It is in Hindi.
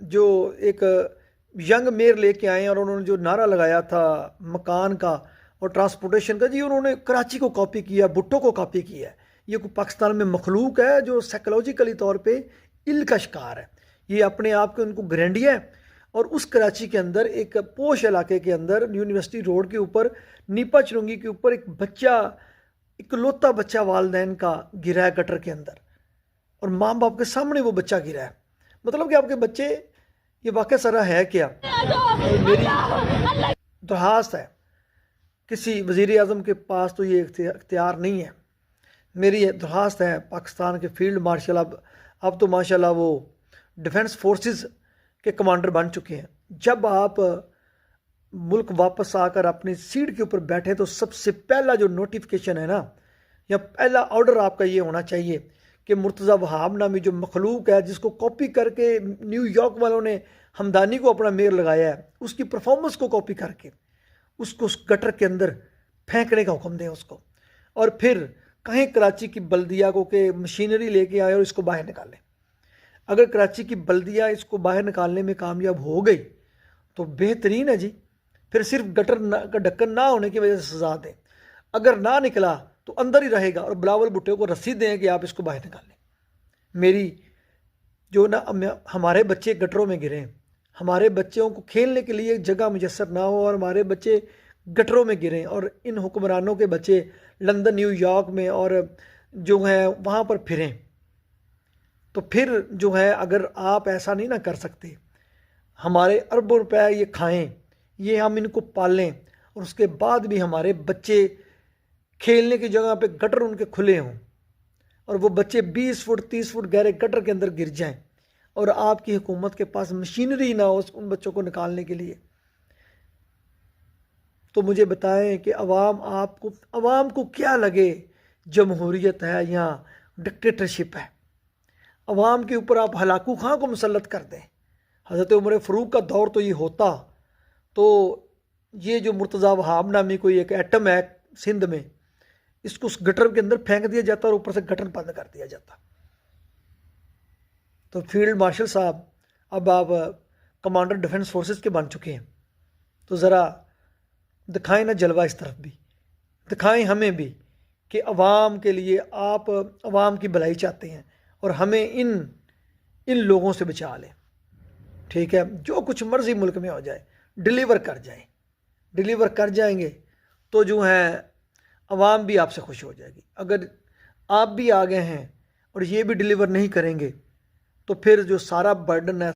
जो एक यंग मेयर लेके आए और उन्होंने जो नारा लगाया था मकान का और ट्रांसपोर्टेशन का, जी उन्होंने कराची को कॉपी किया, भुट्टो को कॉपी किया है। ये कोई पाकिस्तान में मखलूक है जो साइकोलॉजिकली तौर पे इल का शिकार है। ये अपने आप को उनको ग्रैंडिया है। और उस कराची के अंदर एक पोश इलाके के अंदर यूनिवर्सिटी रोड के ऊपर नीपा चुरंगी के ऊपर एक बच्चा, इकलौता बच्चा वालदैन का गिरा है गटर के अंदर, और माँ बाप के सामने वो बच्चा गिरा है। मतलब कि आपके बच्चे, ये वाकई सारा है क्या। और मेरी दरख्वास्त है, किसी वज़ीर आज़म के पास तो ये इख्तियार नहीं है। मेरी ये दरख्वास्त है पाकिस्तान के फील्ड मार्शल, अब तो माशाल्लाह वो डिफेंस फोर्सेस के कमांडर बन चुके हैं। जब आप मुल्क वापस आकर अपनी सीट के ऊपर बैठे तो सबसे पहला जो नोटिफिकेशन है ना, या पहला ऑर्डर आपका ये होना चाहिए कि मुर्तज़ा वहाब नामी जो मखलूक है, जिसको कॉपी करके न्यूयॉर्क वालों ने हमदानी को अपना मेयर लगाया है, उसकी परफॉर्मेंस को कॉपी करके उसको उस गटर के अंदर फेंकने का हुक्म दें उसको। और फिर कहीं कराची की बल्दिया को के मशीनरी लेके आए और इसको बाहर निकालें। अगर कराची की बल्दिया इसको बाहर निकालने में कामयाब हो गई तो बेहतरीन है जी, फिर सिर्फ गटर का ढक्कन ना होने की वजह से सजा दें। अगर ना निकला तो अंदर ही रहेगा और बिलावल भुट्टो को रसीद दें कि आप इसको बाहर निकालें। मेरी जो ना हमारे बच्चे गटरों में गिरे, हमारे बच्चों को खेलने के लिए जगह मुयसर ना हो और हमारे बच्चे गटरों में गिरें, और इन हुक्मरानों के बच्चे लंदन न्यूयॉर्क में और जो है वहाँ पर फिरें, तो फिर जो है अगर आप ऐसा नहीं ना कर सकते, हमारे अरबों रुपए ये खाएं, ये हम इनको पालें, और उसके बाद भी हमारे बच्चे खेलने की जगह पे गटर उनके खुले हों और वो बच्चे 20 फुट 30 फुट गहरे गटर के अंदर गिर जाएं, और आपकी हुकूमत के पास मशीनरी ना हो उन बच्चों को निकालने के लिए, तो मुझे बताएं कि अवाम को क्या लगे, जमहूरियत है या डिक्टेटरशिप है। अवाम के ऊपर आप हलाकू खां को मुसल्लत कर दें। हज़रत उमर फ़ारूक का दौर तो ये होता तो ये जो मुर्तज़ा वहाब नामी कोई एक एटम है सिंध में, इसको उस गटर के अंदर फेंक दिया जाता और ऊपर से गटर बंद कर दिया जाता। तो फील्ड मार्शल साहब, अब आप कमांडर डिफेंस फोर्सेस के बन चुके हैं, तो ज़रा दिखाएं ना जलवा, इस तरफ भी दिखाएं हमें भी कि अवाम के लिए आप अवाम की भलाई चाहते हैं और हमें इन लोगों से बचा लें। ठीक है, जो कुछ मर्जी मुल्क में हो जाए डिलीवर कर जाएंगे तो जो है अवाम भी आपसे खुश हो जाएगी। अगर आप भी आ गए हैं और ये भी डिलीवर नहीं करेंगे तो फिर जो सारा बर्डन है